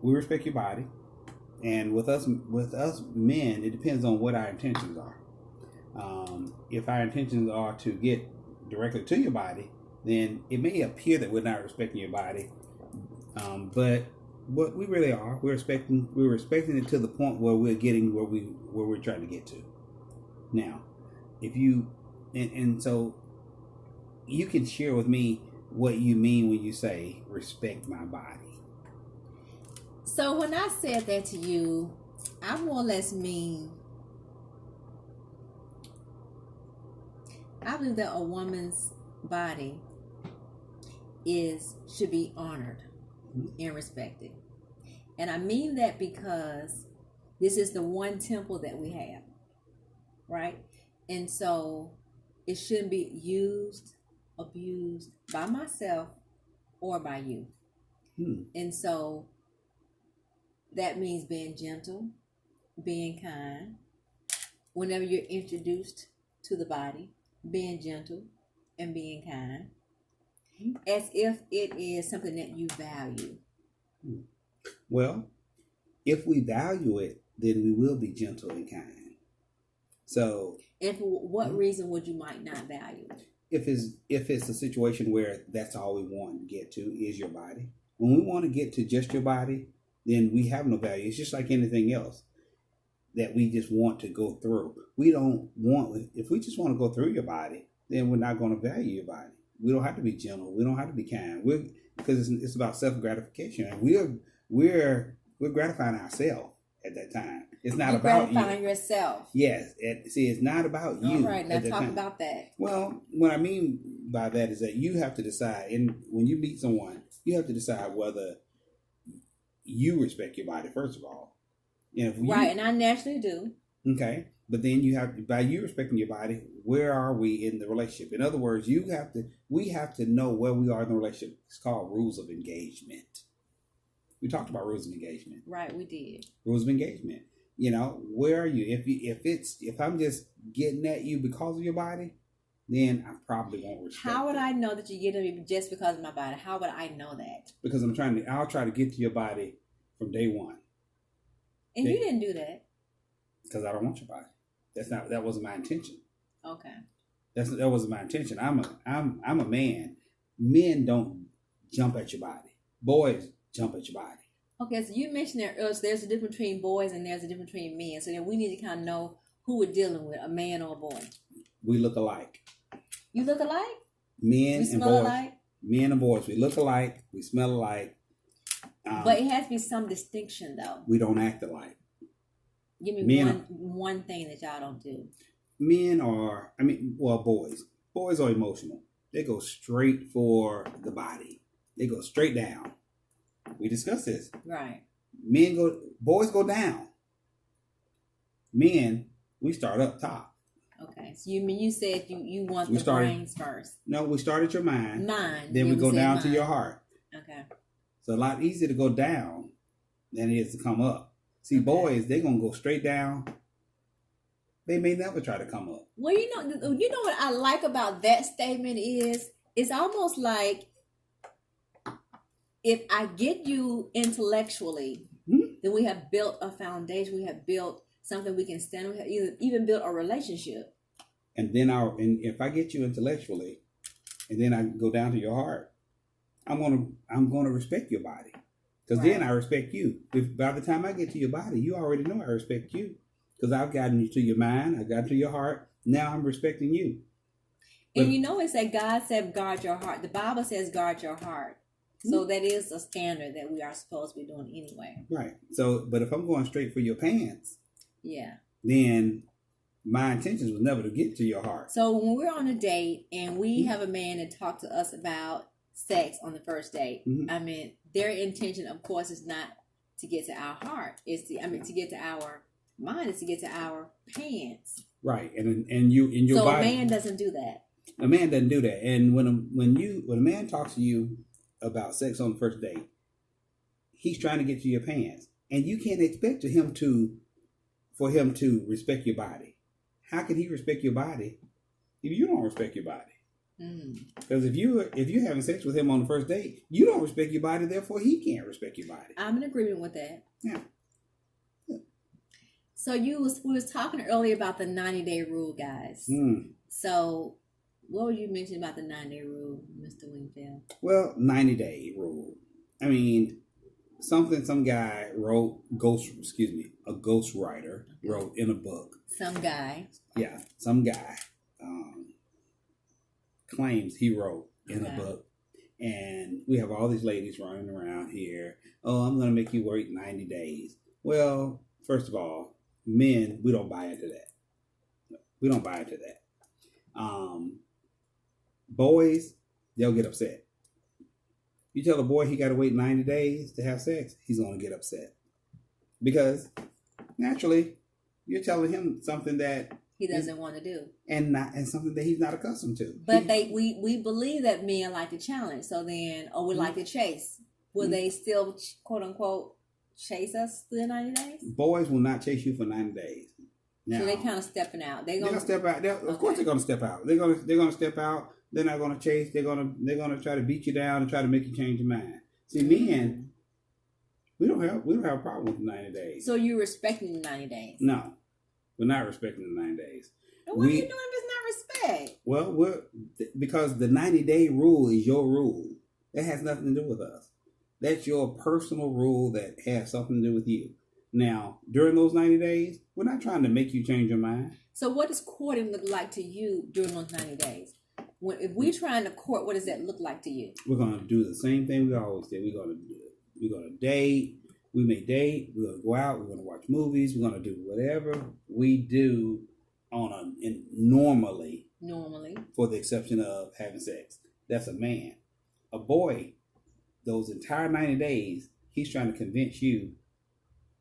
we respect your body, and with us men, it depends on what our intentions are. If our intentions are to get directly to your body, then it may appear that we're not respecting your body, but what we really are, we're respecting it to the point where we're getting where we're trying to get to. Now, if you and so you can share with me what you mean when you say respect my body. So when I said that to you, I more or less mean I believe that a woman's body should be honored and respected. And I mean that because this is the one temple that we have, right? And so it shouldn't be used, abused by myself or by you. And so that means being gentle, being kind. Whenever you're introduced to the body, being gentle and being kind, as if it is something that you value. Well, if we value it, then we will be gentle and kind. So, and for what reason would you might not value it? If it's a situation where that's all we want to get to is your body. When we want to get to just your body, then we have no value. It's just like anything else that we just want to go through. We don't want, if we just want to go through your body, then we're not going to value your body. We don't have to be gentle. We don't have to be kind. Because it's about self-gratification. And we're gratifying ourselves at that time. It's not about gratifying yourself. Yes. It's not about you. All right, now talk about that. Well, what I mean by that is that you have to decide, and when you meet someone, you have to decide whether you respect your body, first of all. Right, and I naturally do. Okay. But then you have, by you respecting your body, where are we in the relationship? In other words, we have to know where we are in the relationship. It's called rules of engagement. We talked about rules of engagement. Right, we did. Rules of engagement. Where are you? If I'm just getting at you because of your body, then I probably won't respect. How would I know that you're getting at me just because of my body? How would I know that? Because I'll try to get to your body from day one. And you didn't do that. Because I don't want your body. That wasn't my intention. Okay. That wasn't my intention. I'm a man. Men don't jump at your body. Boys jump at your body. Okay, so you mentioned that earlier, so there's a difference between boys and there's a difference between men. So then we need to kind of know who we're dealing with, a man or a boy. We look alike. You look alike? Men we and smell boys. Alike? Men and boys, we look alike. We smell alike. But it has to be some distinction, though. We don't act alike. Give me one thing that y'all don't do. Men are, boys. Boys are emotional. They go straight for the body. They go straight down. We discussed this. Right. Boys go down. Men, we start up top. Okay. So you said you want the brains first. No, we start at your mind. Mind. Then we go down to your heart. Okay. It's a lot easier to go down than it is to come up. See, okay. Boys, they're going to go straight down. They may never try to come up. Well, you know what I like about that statement is it's almost like if I get you intellectually, then we have built a foundation. We have built something we can stand on. We have even built a relationship. And then if I get you intellectually, and then I go down to your heart, I'm gonna respect your body, because then I respect you. If by the time I get to your body, you already know I respect you, because I've gotten you to your mind, I got to your heart. Now I'm respecting you. And it said God said guard your heart. The Bible says guard your heart. So that is a standard that we are supposed to be doing anyway. Right. So, but if I'm going straight for your pants, then my intentions was never to get to your heart. So when we're on a date and we have a man that talks to us about sex on the first date, their intention, of course, is not to get to our heart. It's to get to our mind. It's to get to our pants. Right. And your body. So a man doesn't do that. A man doesn't do that. And when a man talks to you about sex on the first date, he's trying to get to your pants, and you can't expect for him to respect your body. How can he respect your body if you don't respect your body? Because if you having sex with him on the first date, you don't respect your body, therefore he can't respect your body. I'm in agreement with that. Yeah. So we was talking earlier about the 90-day rule, guys. So what would you mention about the 90-day rule, Mr. Wingfield? Well, 90-day rule. I mean, something some guy wrote, a ghostwriter wrote in a book. Some guy. Yeah, some guy claims he wrote in a book. And we have all these ladies running around here. Oh, I'm going to make you wait 90 days. Well, first of all, men, we don't buy into that. We don't buy into that. Boys, they'll get upset. You tell a boy he got to wait 90 days to have sex, he's going to get upset. Because naturally, you're telling him something that he doesn't want to do, and something that he's not accustomed to. But we believe that men like to challenge, so then we like to chase. Will they still quote unquote chase us through the 90 days? Boys will not chase you for 90 days. Now, so they kind of stepping out. They're gonna step out. Of course, they're gonna step out. They're gonna step out. They're not gonna chase. They're gonna try to beat you down and try to make you change your mind. See, men, we don't have a problem with the 90 days. So you're respecting the 90 days? No. We're not respecting the 90 days. What are you doing if it's not respect? Well, because the 90-day rule is your rule. That has nothing to do with us. That's your personal rule that has something to do with you. Now, during those 90 days, we're not trying to make you change your mind. So what does courting look like to you during those 90 days? If we're trying to court, what does that look like to you? We're going to do the same thing we always did. We're going to date. We may date, we're going to go out, we're going to watch movies, we're going to do whatever we do normally, for the exception of having sex. That's a man. A boy, those entire 90 days, he's trying to convince you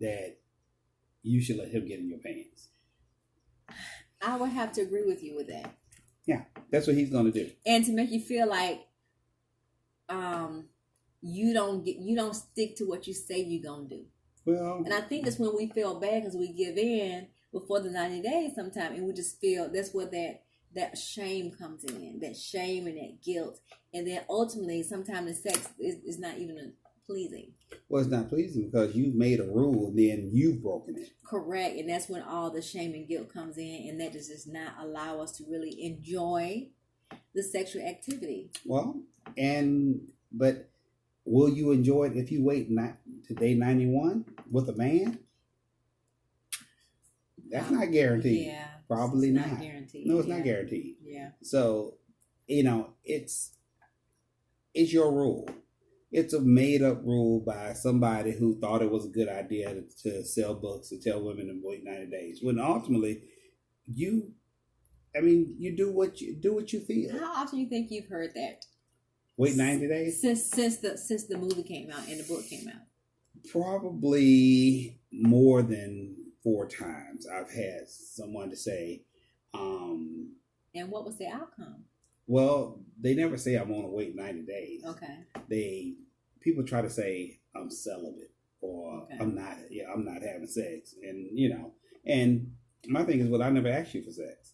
that you should let him get in your pants. I would have to agree with you with that. Yeah, that's what he's going to do. And to make you feel like you don't stick to what you say you're gonna do. Well, and I think that's when we feel bad because we give in before the 90 days sometimes, and we just feel that's where that shame comes in, that shame and that guilt, and then ultimately sometimes the sex is not even pleasing. Well, it's not pleasing because you've made a rule and then you've broken it. Correct, and that's when all the shame and guilt comes in, and that just does not allow us to really enjoy the sexual activity. Well, but will you enjoy it if you wait to day 91 with a man? That's not guaranteed. Yeah, probably it's not. Guaranteed. No, it's not guaranteed. Yeah. So, it's your rule. It's a made up rule by somebody who thought it was a good idea to sell books and tell women to wait 90 days. When ultimately, you do what you feel. How often do you think you've heard that? Wait 90 days? Since the movie came out and the book came out. Probably more than 4 times I've had someone to say. And what was the outcome? Well, they never say I want to wait 90 days. Okay. People try to say I'm celibate or I'm not having sex, and my thing is, well, I never asked you for sex.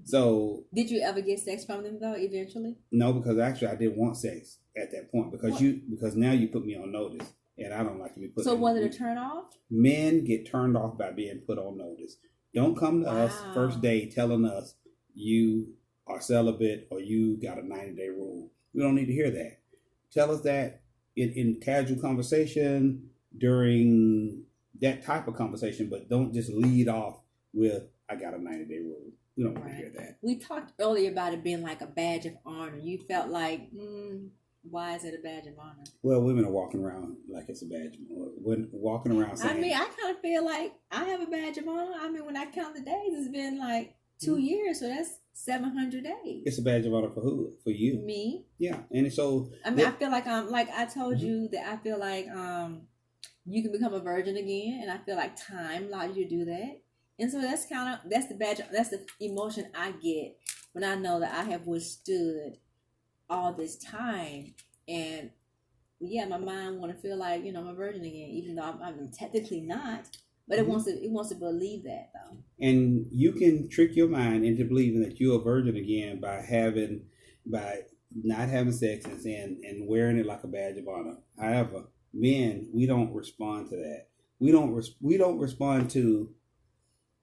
So did you ever get sex from them though eventually? No, because actually I didn't want sex at that point because now you put me on notice and I don't like to be put. So was it a turn off? Men get turned off by being put on notice. Don't come to us first day telling us you are celibate or you got a 90-day rule. We don't need to hear that. Tell us that in casual conversation during that type of conversation, but don't just lead off with I got a 90-day rule. We don't want to hear that. We talked earlier about it being like a badge of honor. You felt like, why is it a badge of honor? Well, women are walking around like it's a badge. Walking around saying... I kind of feel like I have a badge of honor. When I count the days, it's been like 2 years, so that's 700 days. It's a badge of honor for who? For you. Me. Yeah, and so... I feel like I told you that I feel like you can become a virgin again, and I feel like time allows you to do that. And so that's the emotion I get when I know that I have withstood all this time. And yeah, my mind want to feel like, I'm a virgin again, even though I'm technically not. But it wants to believe that though. And you can trick your mind into believing that you're a virgin again by having by not having sex and wearing it like a badge of honor. However, men, we don't respond to that. We don't respond to,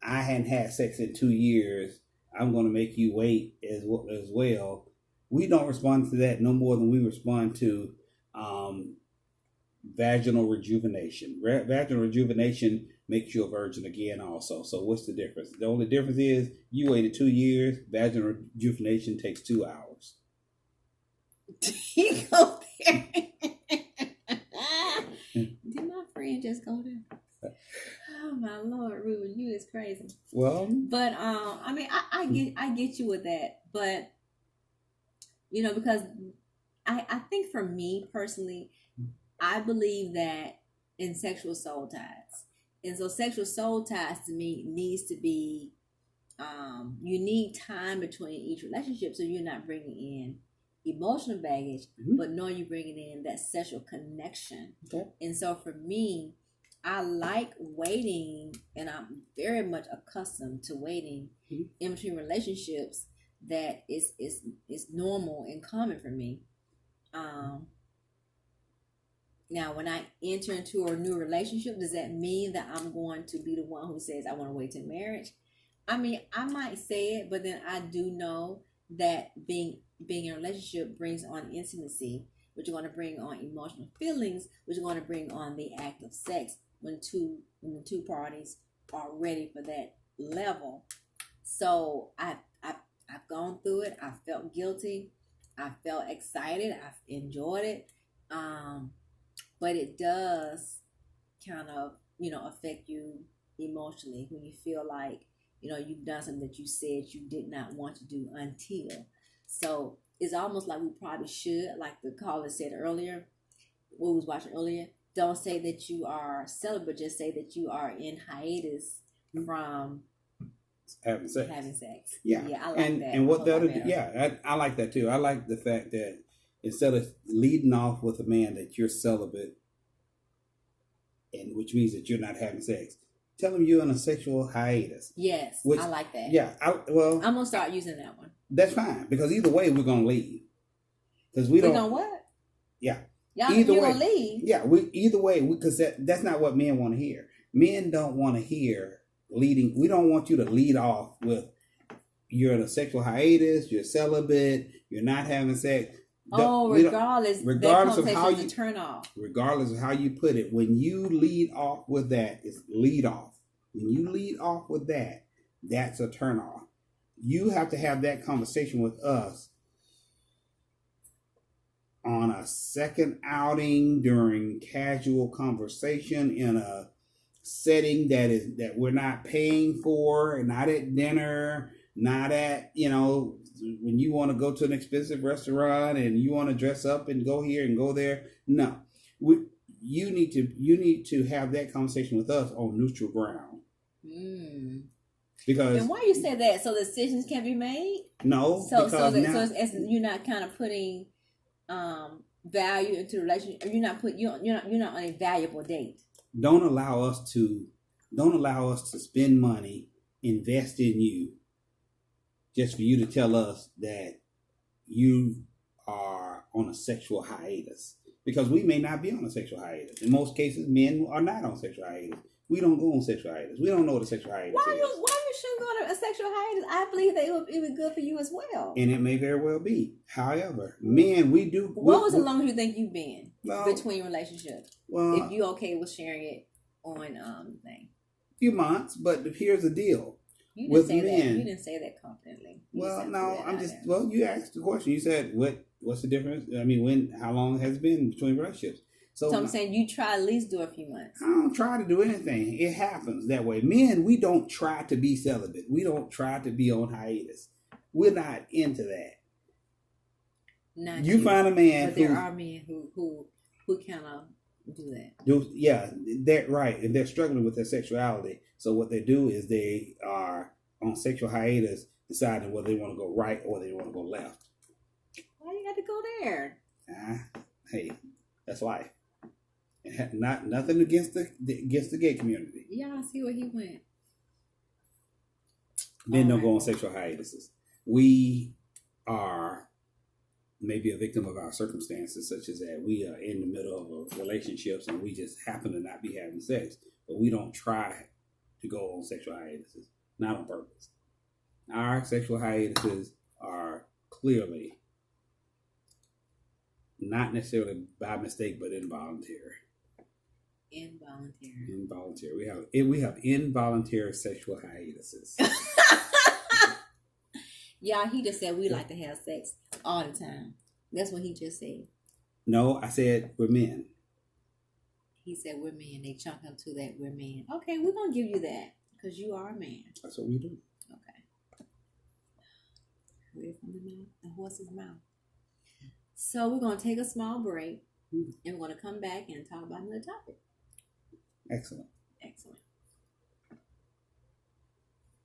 I hadn't had sex in 2 years. I'm going to make you wait as well. We don't respond to that no more than we respond to vaginal rejuvenation. Vaginal rejuvenation makes you a virgin again also. So what's the difference? The only difference is you waited 2 years. Vaginal rejuvenation takes 2 hours. You go there. Did my friend just go there? Oh my Lord, Ruben, you is crazy. Well, but I mean, I get you with that, but you know, because I think for me personally, I believe that in sexual soul ties, and so sexual soul ties to me needs to be you need time between each relationship, so you're not bringing in emotional baggage, but knowing you're bringing in that sexual connection. Okay. And so for me, I like waiting, and I'm very much accustomed to waiting in between relationships. That is normal and common for me. Now, when I enter into a new relationship, does that mean that I'm going to be the one who says I want to wait till marriage? I mean, I might say it, but then I do know that being in a relationship brings on intimacy, which are going to bring on emotional feelings, which are going to bring on the act of sex when the two parties are ready for that level. So I've gone through it. I felt guilty. I felt excited. I've enjoyed it. But it does kind of, affect you emotionally when you feel like, you've done something that you said you did not want to do until. So it's almost like we probably should, like the caller said earlier, what we was watching earlier, don't say that you are celibate, just say that you are in hiatus from having sex. Yeah, I like that. And what the other, I like that too. I like the fact that instead of leading off with a man that you're celibate, and which means that you're not having sex, tell him you're on a sexual hiatus. Yes, I like that. Yeah, I'm gonna start using that one. That's fine, because either way we're gonna leave. Because we're gonna what? Yeah. Either way, gonna leave. Yeah, either way, because that's not what men want to hear. Men don't want to hear leading. We don't want you to lead off with you're in a sexual hiatus, you're celibate, you're not having sex. Regardless of how you turn off. Regardless of how you put it, when you lead off with that, it's lead off. When you lead off with that, that's a turn off. You have to have that conversation with us on a second outing during casual conversation in a setting that we're not paying for, not at dinner, not at, when you want to go to an expensive restaurant and you want to dress up and go here and go there. No, you need to have that conversation with us on neutral ground. Because and why you say that? So decisions can be made. No, so it's you're not kind of putting value into the relationship. You're not on a valuable date. Don't allow us to spend money, invest in you, just for you to tell us that you are on a sexual hiatus. Because we may not be on a sexual hiatus. In most cases, men are not on sexual hiatus. We don't go on sexual hiatus. We don't know what a sexual hiatus is. Why you shouldn't go on a sexual hiatus? I believe that it would be good for you as well. And it may very well be. However, men, we do. What was the longest you think you've been between relationships? Well, if you okay with sharing it on the thing. Few months, but here's the deal. You didn't say that. You didn't say that confidently. You you asked the question. You said, what's the difference? I mean, how long has it been between relationships? So I'm saying you try at least do a few months. I don't try to do anything. It happens that way. Men, we don't try to be celibate. We don't try to be on hiatus. We're not into that. Not you find a man, but there are men who kind of do that. They're right, and they're struggling with their sexuality. So what they do is they are on sexual hiatus, deciding whether they want to go right or they want to go left. Why you got to go there? Hey, that's life. Nothing against the gay community. Yeah, I see where he went. Men don't go on sexual hiatuses. We are maybe a victim of our circumstances, such as that we are in the middle of a relationships and we just happen to not be having sex, but we don't try to go on sexual hiatuses, not on purpose. Our sexual hiatuses are clearly not necessarily by mistake, but involuntary. Involuntary. We have involuntary sexual hiatuses. Yeah, he just said we like to have sex all the time. That's what he just said. No, I said we're men. He said we're men. They chunk him to that we're men. Okay, we're gonna give you that because you are a man. That's what we do. Okay. Read from the mouth, the horse's mouth. So we're gonna take a small break, and we're gonna come back and talk about another topic. Excellent.